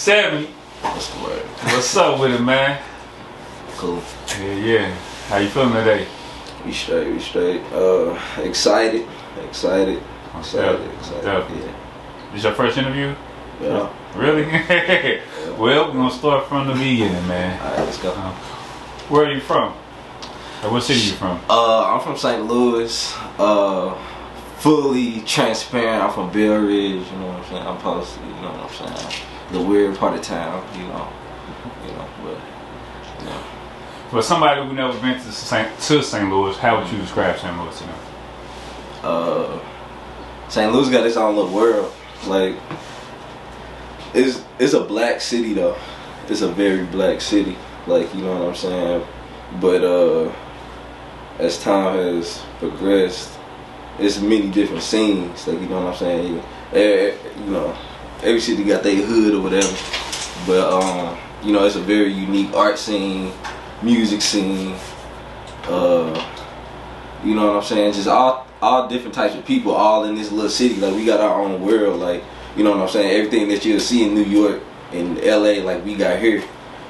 7. What's the word? What's up with it, man? Cool. Yeah. How you feeling today? We straight. Excited. Definitely. Yeah. This your first interview? Yeah. Really? Well, we're gonna start from the beginning, man. Alright, let's go. Where are you from? Like, what city you from? I'm from St. Louis. Fully transparent. I'm from Bell Ridge. You know what I'm saying? I'm posted. You know what I'm saying? The weird part of town. You know. But yeah. For somebody who never been to St. Louis, how would you describe St. Louis to them? St. Louis got its own little world. Like, it's a black city though. It's a very black city. Like, you know what I'm saying? But as time has progressed, it's many different scenes. Like, you know what I'm saying? You know, every city got their hood or whatever. But you know, it's a very unique art scene, music scene. You know what I'm saying? Just all different types of people, all in this little city. Like, we got our own world. Like, you know what I'm saying? Everything that you'll see in New York, in LA, like we got here,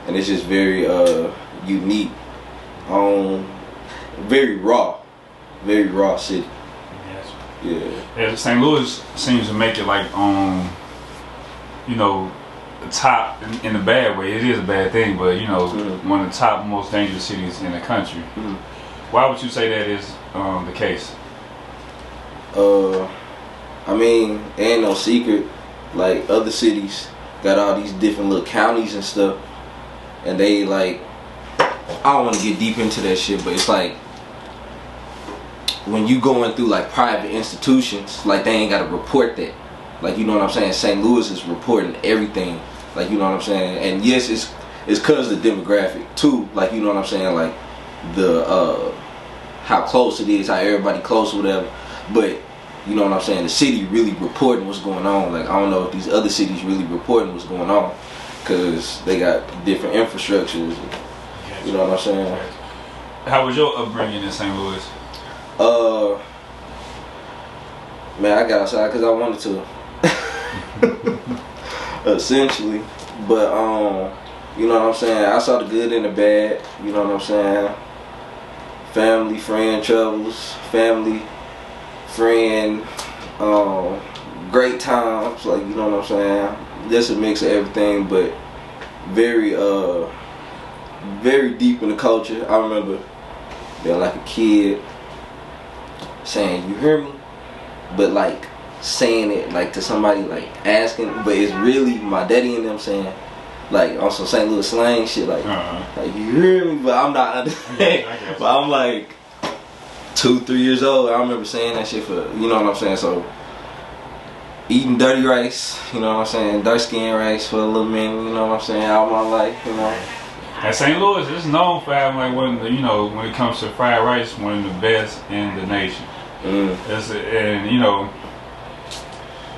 and it's just very unique. Very raw city. Yeah. St. Louis seems to make it like you know, the top in a bad way. It is a bad thing, but you know, one of the top most dangerous cities in the country. Why would you say that is the case? I mean, ain't no secret. Like, other cities got all these different little counties and stuff, and they like, I don't want to get deep into that shit, but it's like, when you going through like private institutions, like, they ain't got to report that. Like, you know what I'm saying? St. Louis is reporting everything. Like, you know what I'm saying? And yes, it's cause of the demographic too. Like, you know what I'm saying? Like, the how close it is, how everybody close or whatever. But you know what I'm saying? The city really reporting what's going on. Like, I don't know if these other cities really reporting what's going on, cause they got different infrastructures. You know what I'm saying? How was your upbringing in St. Louis? Man, I got outside because I wanted to. Essentially. But you know what I'm saying? I saw the good and the bad. You know what I'm saying? Family, friend troubles, family, friend, great times. Like, you know what I'm saying? Just a mix of everything, but very deep in the culture. I remember being like a kid saying, "You hear me?" But like saying it like to somebody, like asking, but it's really my daddy and them saying, like, on some St. Louis slang shit, like, like, you hear me? But I'm not understanding. But I'm like 2-3 years old. I remember saying that shit for, you know what I'm saying? So eating dirty rice, you know what I'm saying? Dark skin rice for a little minute, you know what I'm saying? All my life, you know. At St. Louis, it's known for having like one of the, you know, when it comes to fried rice, one of the best in the nation. And you know,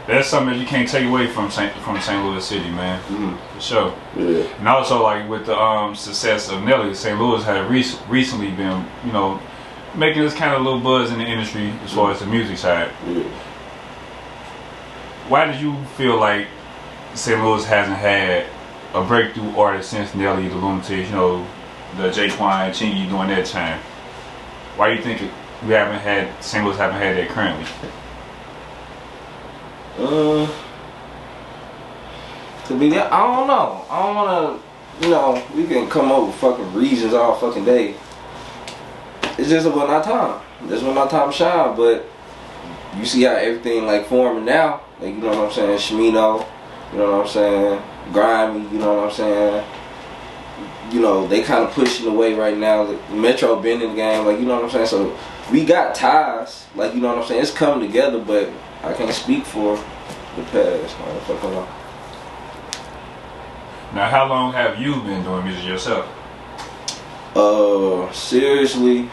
that's something that you can't take away from St. Louis City, man. For sure. Yeah. And also, like, with the success of Nelly, St. Louis had recently been, you know, making this kind of little buzz in the industry as far as the music side. Yeah. Why did you feel like St. Louis hasn't had a breakthrough artist since Nelly, the Lunatics, you know, the Jaquan, Chingy during that time? Why do you think St. Louis haven't had that currently? To be that, I don't know. I don't wanna, you know, we can come up with fucking reasons all fucking day. It's just wasn't our time. This wasn't our time to shine, but you see how everything like forming now. Like, you know what I'm saying? Shmino, you know what I'm saying? Grimy, you know what I'm saying? You know, they kind of pushing away right now. Like, Metro been in the game, like, you know what I'm saying? So we got ties, like, you know what I'm saying? It's coming together, but I can't speak for the past. Motherfucker. Now, how long have you been doing music yourself? Seriously,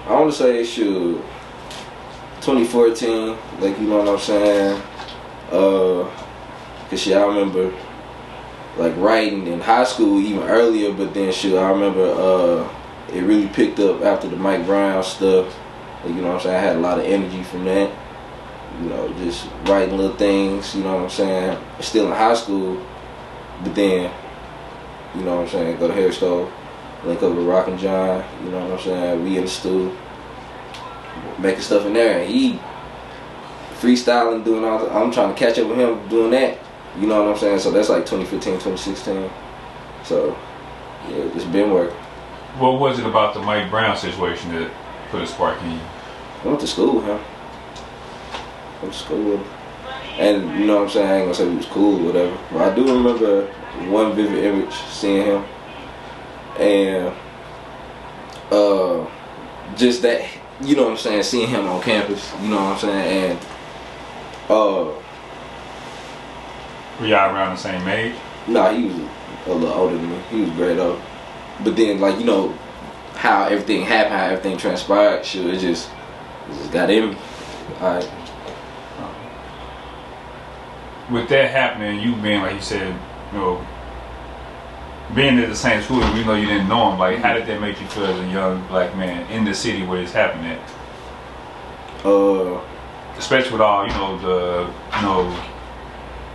I want to say 2014. Like, you know what I'm saying? Cause shit, I remember like writing in high school even earlier, but then shit, I remember it really picked up after the Mike Brown stuff. Like, you know what I'm saying? I had a lot of energy from that. You know, just writing little things, you know what I'm saying? Still in high school, But then, you know what I'm saying, go to hair store, link up with Rock and John, you know what I'm saying, we in the studio, making stuff in there, and he freestyling, doing all that. I'm trying to catch up with him doing that, you know what I'm saying, so that's like 2015, 2016, so, yeah, it's been working. What was it about the Mike Brown situation that put a spark in you? I went to school with him. Went to school with him. And you know what I'm saying, I ain't gonna say he was cool or whatever. But I do remember one vivid image seeing him. And just that, you know what I'm saying, seeing him on campus, you know what I'm saying, and were y'all around the same age? Nah, he was a little older than me. He was great older. But then, like, you know, how everything happened, how everything transpired, shit, it just got in me. Alright. With that happening, you being, like you said, you know, being at the same school, even though you didn't know him, like, how did that make you feel as a young black man in the city where it's happening at? Especially with all,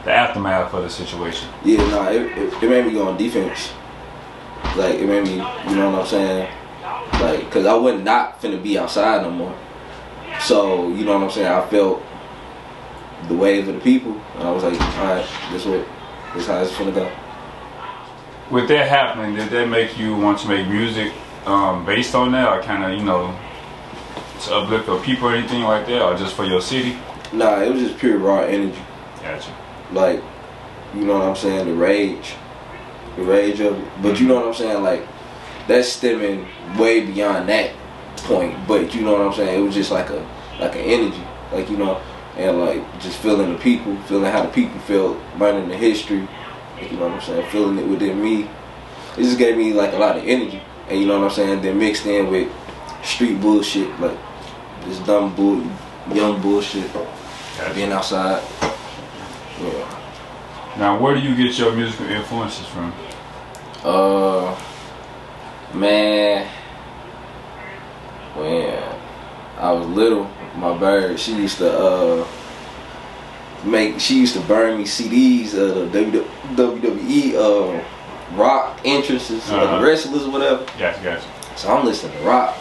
the aftermath of the situation. Yeah, nah, it made me go on defense. Like, it made me, you know what I'm saying? Like, cause I wasn't not finna be outside no more. So, you know what I'm saying? I felt the wave of the people, and I was like, alright, this how it's finna go. With that happening, did that make you want to make music based on that, or kind of, you know, to uplift your people or anything like that, or just for your city? Nah, it was just pure raw energy. Gotcha. Like, you know what I'm saying, the rage of it. But you know what I'm saying, like, that's stemming way beyond that point. But you know what I'm saying, it was just like an energy, like, you know, and like just feeling the people, feeling how the people felt, learning the history, you know what I'm saying, feeling it within me. It just gave me like a lot of energy, and you know what I'm saying, then mixed in with street bullshit, like this dumb young bullshit, being outside. Yeah. Now, where do you get your musical influences from? Man, when I was little, my bird, she used to burn me CDs of the WWE rock entrances, the wrestlers or whatever. Gotcha. So I'm listening to rock.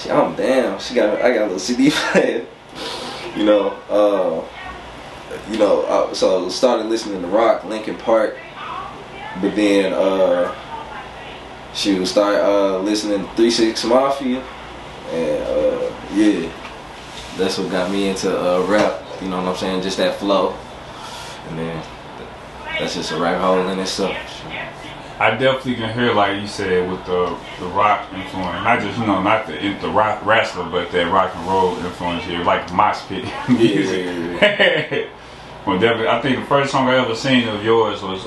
I'm down. I got a little CD player. So I started listening to rock, Linkin Park, but then she would start listening to 3 6 Mafia, and yeah, that's what got me into rap. You know what I'm saying? Just that flow, and then that's just a rabbit hole in itself. I definitely can hear, like you said, with the rock influence, not just not the rock wrestler, but that rock and roll influence here, like mosh pit music. Yeah. Well, definitely, I think the first song I ever seen of yours was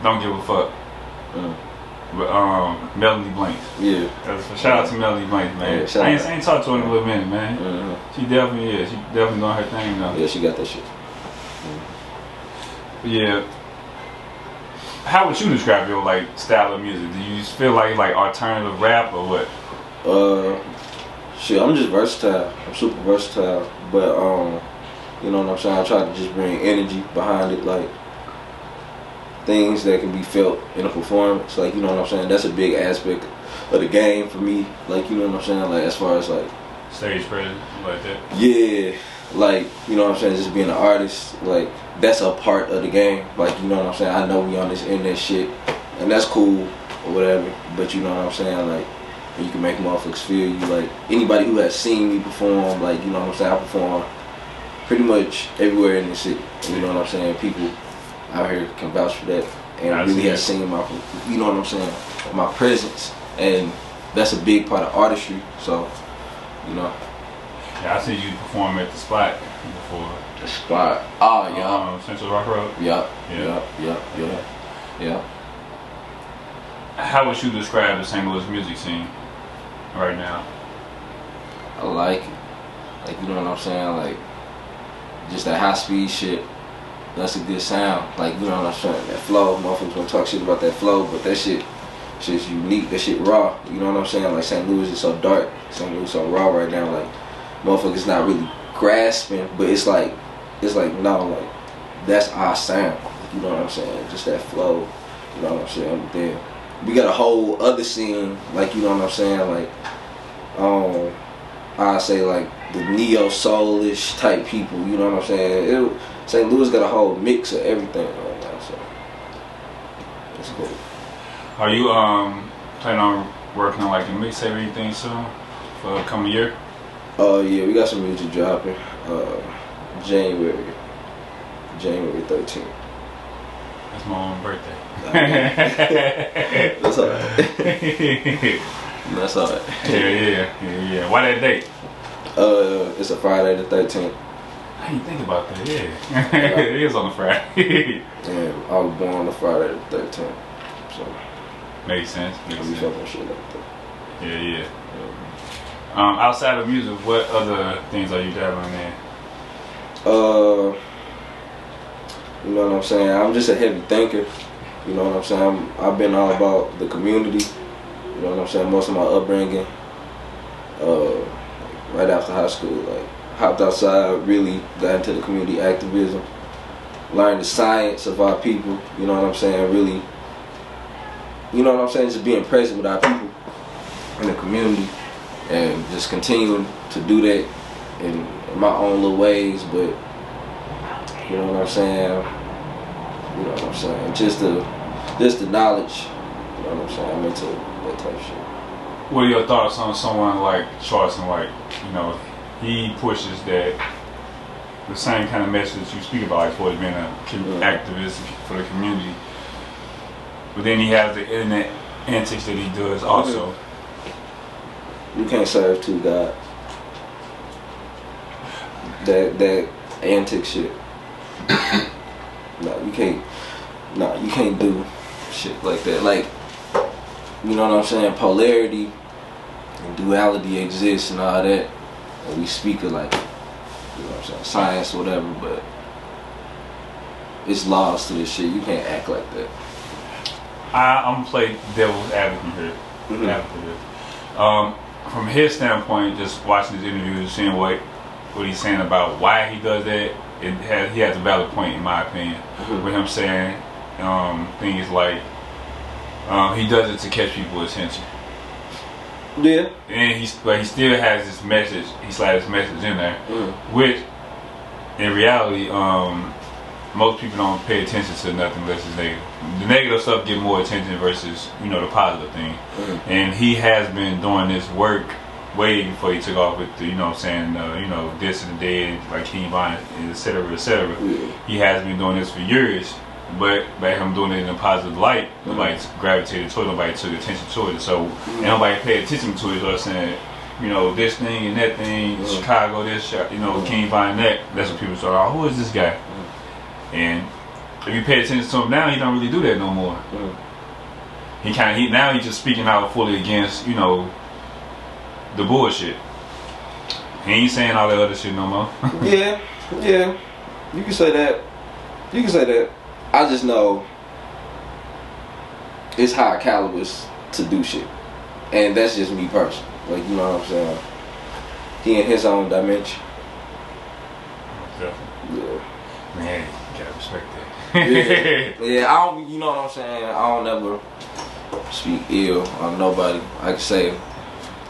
"Don't Give a Fuck," but Melody Blanks. Yeah. Shout out to Melody Blanks, man. Yeah, I ain't talked to her in a little minute, man. Mm-hmm. She definitely is. She definitely doing her thing though. Yeah, she got that shit. Yeah. How would you describe your like style of music? Do you feel like alternative rap or what? Shit, I'm just versatile. I'm super versatile, but you know what I'm saying. I try to just bring energy behind it, like things that can be felt in a performance. Like, you know what I'm saying. That's a big aspect of the game for me. Like, you know what I'm saying. Like, as far as like stage presence, like that. Yeah, like, you know what I'm saying. Just being an artist, like that's a part of the game. Like, you know what I'm saying. I know we on this internet shit, and that's cool or whatever. But you know what I'm saying. Like, you can make motherfuckers feel you. Like, anybody who has seen me perform, like, you know what I'm saying, I perform pretty much everywhere in the city. You know what I'm saying? People out here can vouch for that, and really have seen my, you know what I'm saying, my presence, and that's a big part of artistry. So, you know. Yeah, I see you perform at the Spot before. The Spot. Oh yeah. Central Rock Road. Yeah. How would you describe the St. Louis music scene right now? I like it. Like, you know what I'm saying? Like, just that high speed shit. That's a good sound. Like, you know what I'm saying? That flow. Motherfuckers gonna talk shit about that flow, but that shit's unique. That shit raw. You know what I'm saying? Like, St. Louis is so dark. St. Louis is so raw right now. Like, motherfuckers not really grasping, but it's like no, like that's our sound. You know what I'm saying? Just that flow. You know what I'm saying? But then we got a whole other scene, like, you know what I'm saying? Like, I say like the neo soulish type people. You know what I'm saying? St. Louis got a whole mix of everything right now, so it's cool. Are you planning on working on like a mixtape or anything soon for the coming year? Yeah, we got some music dropping. January 13th. That's my own birthday. That's alright. That's alright. Yeah. Why that date? It's a Friday the 13th. I didn't think about that. Yeah, it is on a Friday. And I was born on the Friday the 13th, so makes sense. Makes sense. Fucking shit like that. Yeah. Outside of music, what other things are you dabbling in? You know what I'm saying? I'm just a heavy thinker. You know what I'm saying? I've been all about the community. You know what I'm saying? Most of my upbringing, right after high school, like hopped outside, really got into the community activism, learned the science of our people. You know what I'm saying? Really, you know what I'm saying? Just being present with our people in the community, and just continuing to do that in my own little ways, but you know what I'm saying? You know what I'm saying? Just the knowledge. You know what I'm saying? I'm into that type of shit. What are your thoughts on someone like Charleston? Like, you know, he pushes that the same kind of message you speak about, like, for being an activist for the community, but then he has the internet antics that he does also. You can't serve two gods. That antic shit. You can't do shit like that. Like, you know what I'm saying? Polarity and duality exists and all that. And we speak of like, you know what I'm saying, science or whatever, but it's laws to this shit. You can't act like that. I'm gonna play devil's advocate here. From his standpoint, just watching his interviews, seeing what he's saying about why he does that, he has a valid point in my opinion. With him saying things like he does it to catch people's attention. Yeah. And he still has this message. He slides his message in there, which in reality, most people don't pay attention to nothing unless it's negative. The negative stuff get more attention versus, you know, the positive thing. And he has been doing this work way before he took off with the, you know what I'm saying, you know, this and the dead, like King Von, et cetera, et cetera. He has been doing this for years, but by him doing it in a positive light, nobody gravitated to it, nobody took attention to it. So, and nobody paid attention to it, so saying, you know, this thing and that thing, Chicago, this, you know, King Von that, that's what people start, oh, who is this guy? And if you pay attention to him now, he don't really do that no more. Now he's just speaking out fully against, you know, the bullshit. He ain't saying all that other shit no more. Yeah. You can say that. I just know it's high calibers to do shit. And that's just me personally. Like, you know what I'm saying? He in his own dimension. Definitely. Yeah. Man, you gotta respect that. Yeah, I don't, you know what I'm saying? I don't ever speak ill on nobody. I can say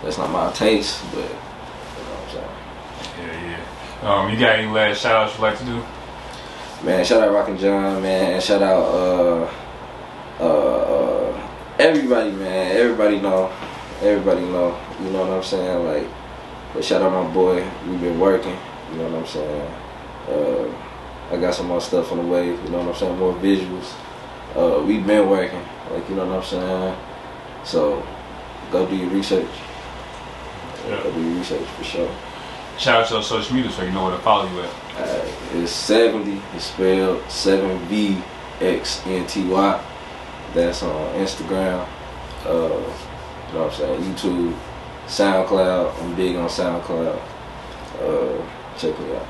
that's not my taste, but you know what I'm saying? Yeah. You got any last shout outs you'd like to do? Man, shout out Rockin' John, man. Shout out everybody, man. Everybody know. You know what I'm saying? Like, but shout out my boy. We've been working. You know what I'm saying? I got some more stuff on the way. You know what I'm saying? More visuals. We've been working. Like, you know what I'm saying? So go do your research. Go do your research for sure. Shout out to your social media so you know where to follow you at. It's 70. It's spelled 7VXNTY. That's on Instagram. You know what I'm saying? YouTube, SoundCloud. I'm big on SoundCloud. Check me out.